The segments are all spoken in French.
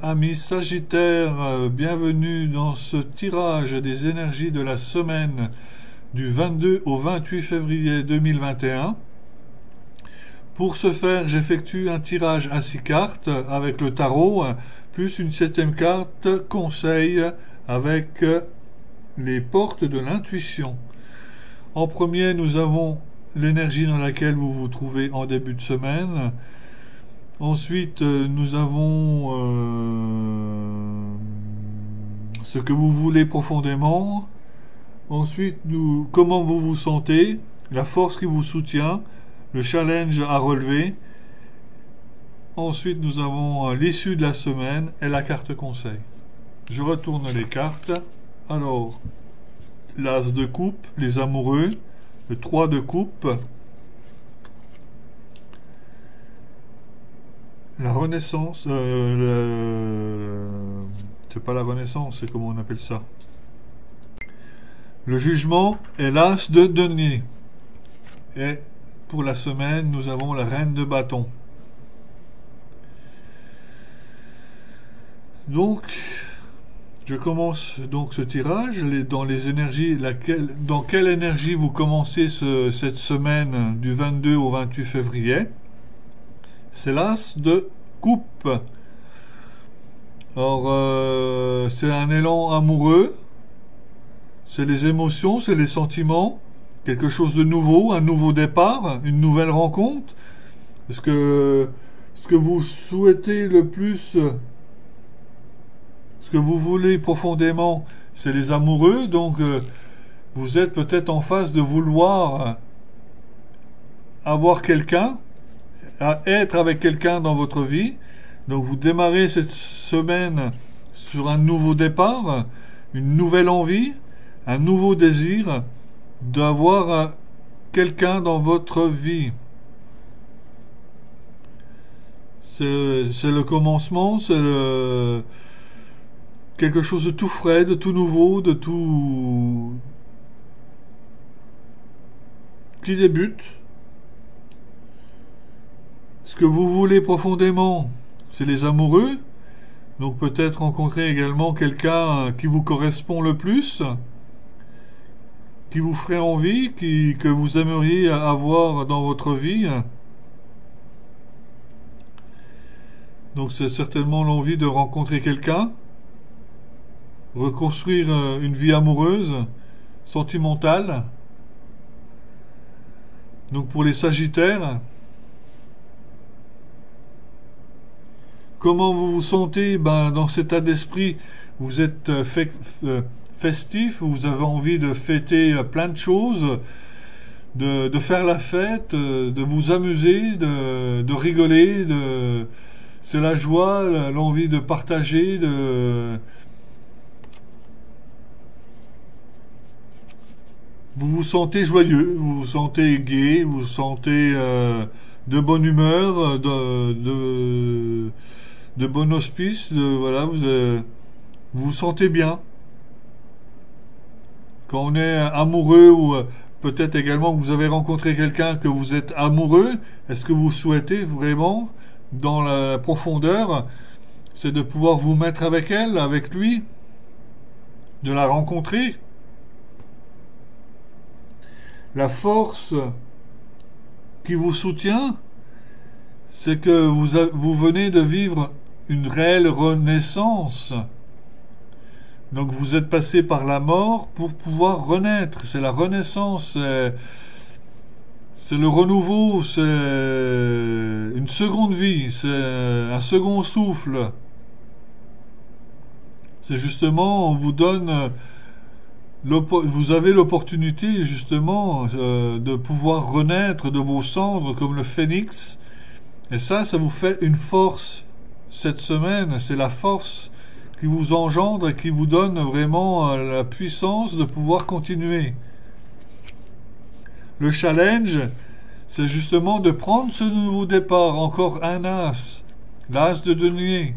amis Sagittaires, bienvenue dans ce tirage des énergies de la semaine du 22 au 28 février 2021. Pour ce faire, j'effectue un tirage à 6 cartes avec le tarot, plus une 7e carte conseil avec les portes de l'intuition. En premier, nous avons l'énergie dans laquelle vous vous trouvez en début de semaine. Ensuite, nous avons ce que vous voulez profondément. Ensuite, comment vous vous sentez, la force qui vous soutient, le challenge à relever. Ensuite, nous avons l'issue de la semaine et la carte conseil. Je retourne les cartes. Alors, l'as de coupe, les amoureux, le 3 de coupe, la renaissance, c'est pas la renaissance, c'est comment on appelle ça, le jugement et l'as de denier. Et pour la semaine, nous avons la reine de bâton. Donc, je commence donc ce tirage dans les énergies, dans quelle énergie vous commencez cette semaine du 22 au 28 février. C'est l'as de coupe. Alors, c'est un élan amoureux, c'est les émotions, c'est les sentiments, quelque chose de nouveau, un nouveau départ, une nouvelle rencontre. Est-ce que ce que vous souhaitez le plus, ce que vous voulez profondément, c'est les amoureux, donc vous êtes peut-être en phase de vouloir avoir quelqu'un, à être avec quelqu'un dans votre vie. Donc vous démarrez cette semaine sur un nouveau départ, une nouvelle envie, un nouveau désir d'avoir quelqu'un dans votre vie. C'est le commencement, c'est quelque chose de tout frais, de tout nouveau, de tout qui débute. Ce que vous voulez profondément, c'est les amoureux. Donc peut-être rencontrer également quelqu'un qui vous correspond le plus, qui vous ferait envie, que vous aimeriez avoir dans votre vie. Donc c'est certainement l'envie de rencontrer quelqu'un, reconstruire une vie amoureuse, sentimentale. Donc pour les Sagittaires, comment vous vous sentez? Dans cet état d'esprit, vous êtes festif, vous avez envie de fêter plein de choses, de faire la fête, de vous amuser, de rigoler, c'est la joie, l'envie de partager, vous vous sentez joyeux, vous vous sentez gai, vous vous sentez de bonne humeur, de bon auspice, voilà, vous vous sentez bien. Quand on est amoureux, ou peut-être également que vous avez rencontré quelqu'un que vous êtes amoureux, est-ce que vous souhaitez vraiment, dans la profondeur, c'est de pouvoir vous mettre avec elle, avec lui, de la rencontrer? La force qui vous soutient, c'est que vous venez de vivre une réelle renaissance. Donc vous êtes passé par la mort pour pouvoir renaître. C'est la renaissance, c'est le renouveau, c'est une seconde vie, c'est un second souffle. C'est justement, on vous donne, vous avez l'opportunité justement de pouvoir renaître de vos cendres comme le phénix. Et ça vous fait une force cette semaine. C'est la force qui vous engendre et qui vous donne vraiment la puissance de pouvoir continuer. Le challenge, c'est justement de prendre ce nouveau départ. Encore un as, l'as de denier.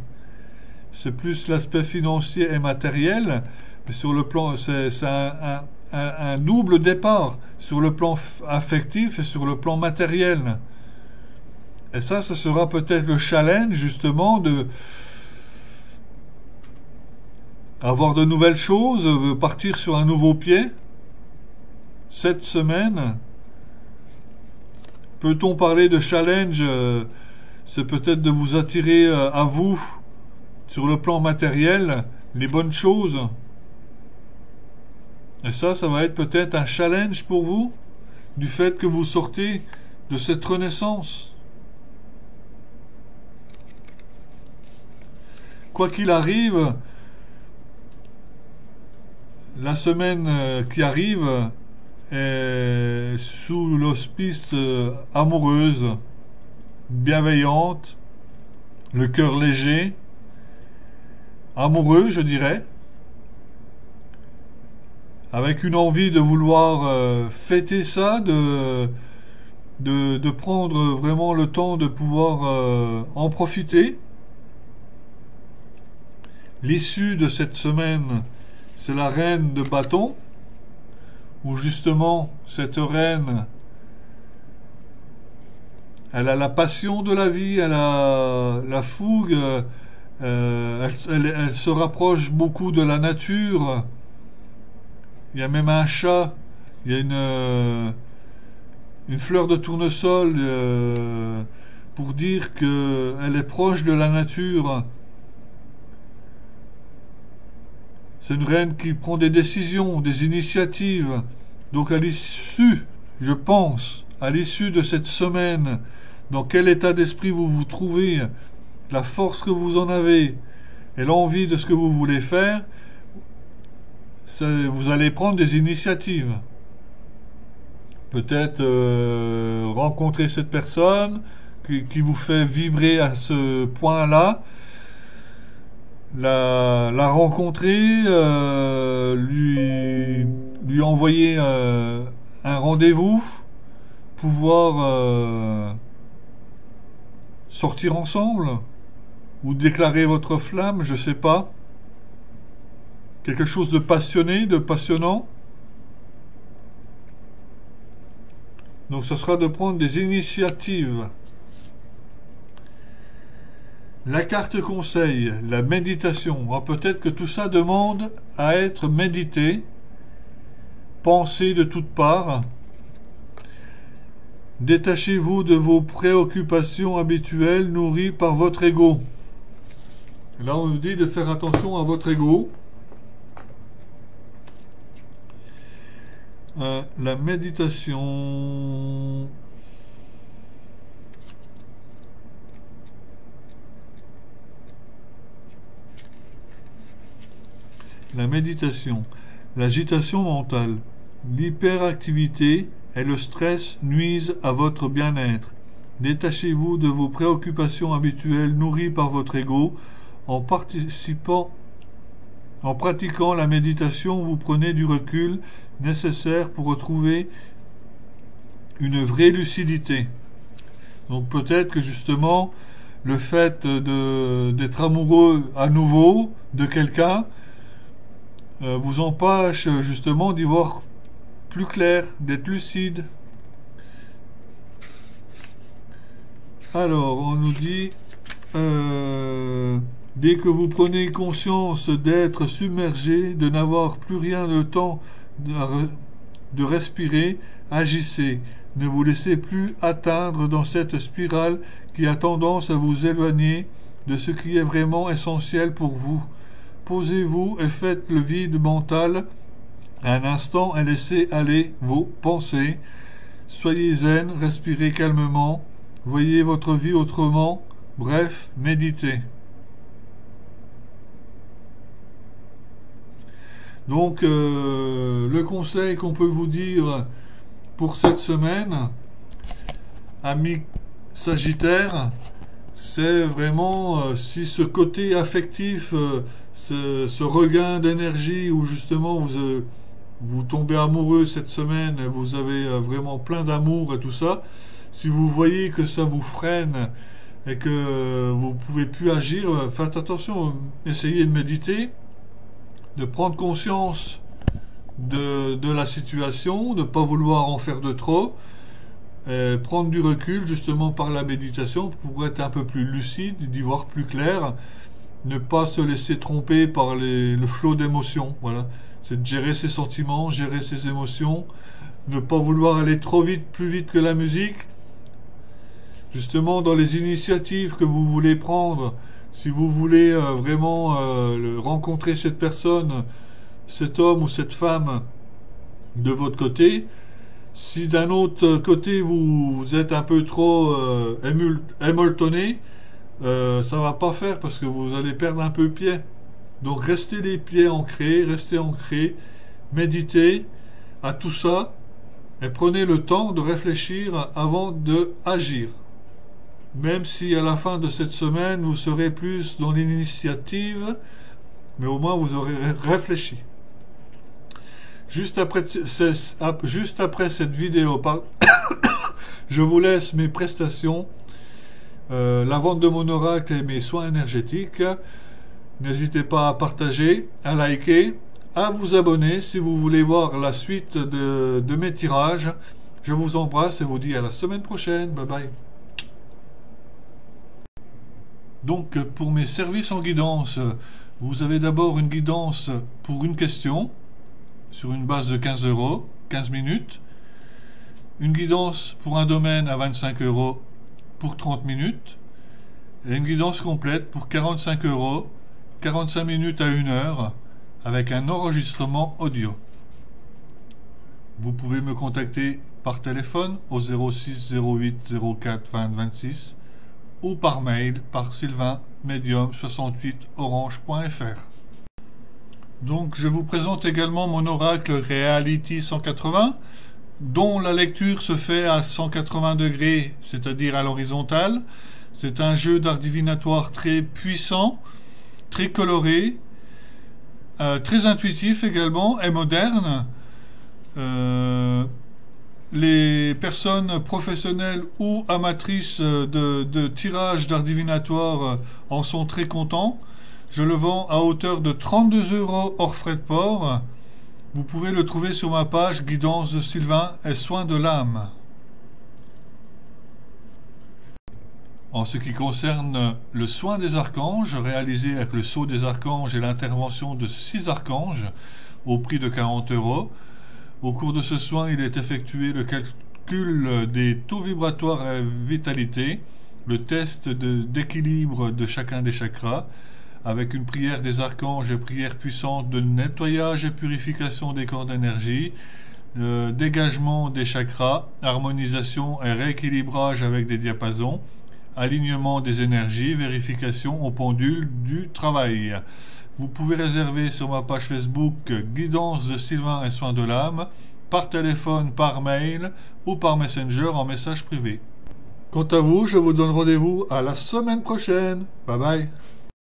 C'est plus l'aspect financier et matériel, mais sur le plan, c'est un double départ, sur le plan affectif et sur le plan matériel. Et ça sera peut-être le challenge justement avoir de nouvelles choses, partir sur un nouveau pied cette semaine. Peut-on parler de challenge? C'est peut-être de vous attirer à vous, sur le plan matériel, les bonnes choses. Et ça va être peut-être un challenge pour vous, du fait que vous sortez de cette renaissance. Quoi qu'il arrive, la semaine qui arrive est sous l'auspice amoureuse, bienveillante, le cœur léger, amoureux, je dirais, avec une envie de vouloir fêter ça, de prendre vraiment le temps de pouvoir en profiter. L'issue de cette semaine, c'est la reine de bâton, où justement cette reine, elle a la passion de la vie, elle a la fougue, elle se rapproche beaucoup de la nature. Il y a même un chat, il y a une fleur de tournesol pour dire qu'elle est proche de la nature. C'est une reine qui prend des décisions, des initiatives. Donc à l'issue, je pense, à l'issue de cette semaine, dans quel état d'esprit vous vous trouvez, la force que vous en avez et l'envie de ce que vous voulez faire, vous allez prendre des initiatives. Peut-être rencontrer cette personne qui vous fait vibrer à ce point-là, la rencontrer, lui envoyer un rendez-vous, pouvoir sortir ensemble ou déclarer votre flamme, je sais pas. Quelque chose de passionné, de passionnant. Donc ce sera de prendre des initiatives. La carte conseil, la méditation. Alors peut-être que tout ça demande à être médité, pensé de toutes parts. Détachez-vous de vos préoccupations habituelles nourries par votre ego. Là on nous dit de faire attention à votre ego. La méditation. La méditation. L'agitation mentale, l'hyperactivité et le stress nuisent à votre bien-être. Détachez-vous de vos préoccupations habituelles nourries par votre ego. En pratiquant la méditation, vous prenez du recul nécessaire pour retrouver une vraie lucidité. Donc peut-être que justement le fait d'être amoureux à nouveau de quelqu'un vous empêche justement d'y voir plus clair, d'être lucide. Alors on nous dit dès que vous prenez conscience d'être submergé, de n'avoir plus rien de temps de respirer, agissez. Ne vous laissez plus atteindre dans cette spirale qui a tendance à vous éloigner de ce qui est vraiment essentiel pour vous. Posez-vous et faites le vide mental un instant et laissez aller vos pensées. Soyez zen, respirez calmement, voyez votre vie autrement, bref, méditez. Donc, le conseil qu'on peut vous dire pour cette semaine, amis Sagittaire, c'est vraiment si ce côté affectif, ce regain d'énergie où justement vous tombez amoureux cette semaine, vous avez vraiment plein d'amour et tout ça, si vous voyez que ça vous freine et que vous ne pouvez plus agir, faites attention, essayez de méditer, de prendre conscience de la situation, de ne pas vouloir en faire de trop, prendre du recul justement par la méditation pour être un peu plus lucide, d'y voir plus clair ne pas se laisser tromper par le flot d'émotions. Voilà. C'est de gérer ses sentiments, gérer ses émotions, ne pas vouloir aller trop vite, plus vite que la musique. Justement, dans les initiatives que vous voulez prendre, si vous voulez vraiment rencontrer cette personne, cet homme ou cette femme de votre côté, si d'un autre côté vous êtes un peu trop émoltonné, ça va pas faire parce que vous allez perdre un peu pied. Donc restez les pieds ancrés, méditez à tout ça et prenez le temps de réfléchir avant de agir. Même si à la fin de cette semaine vous serez plus dans l'initiative, mais au moins vous aurez réfléchi. Juste après cette vidéo, je vous laisse mes prestations, la vente de mon oracle et mes soins énergétiques. N'hésitez pas à partager, à liker, à vous abonner si vous voulez voir la suite de mes tirages. Je vous embrasse et vous dis à la semaine prochaine. Bye bye. Donc pour mes services en guidance, vous avez d'abord une guidance pour une question sur une base de 15 €, 15 minutes. Une guidance pour un domaine à 25 € pour 30 minutes. Et une guidance complète pour 45 €, 45 minutes à 1 heure, avec un enregistrement audio. Vous pouvez me contacter par téléphone au 06 08 04 20 26 ou par mail par sylvain-medium68orange.fr. Donc je vous présente également mon oracle Reality 180, dont la lecture se fait à 180 degrés, c'est-à-dire à l'horizontale. C'est un jeu d'art divinatoire très puissant, très coloré, très intuitif également et moderne. Les personnes professionnelles ou amatrices de tirage d'art divinatoire en sont très contents. Je le vends à hauteur de 32 € hors frais de port. Vous pouvez le trouver sur ma page Guidance de Sylvain et Soins de l'âme. En ce qui concerne le soin des archanges, réalisé avec le sceau des archanges et l'intervention de 6 archanges au prix de 40 €, au cours de ce soin, il est effectué le calcul des taux vibratoires et vitalité, le test d'équilibre de chacun des chakras, avec une prière des archanges et prière puissante de nettoyage et purification des corps d'énergie, dégagement des chakras, harmonisation et rééquilibrage avec des diapasons, alignement des énergies, vérification au pendule du travail. Vous pouvez réserver sur ma page Facebook Guidance de Sylvain et Soins de l'âme, par téléphone, par mail ou par Messenger en message privé. Quant à vous, je vous donne rendez-vous à la semaine prochaine. Bye bye.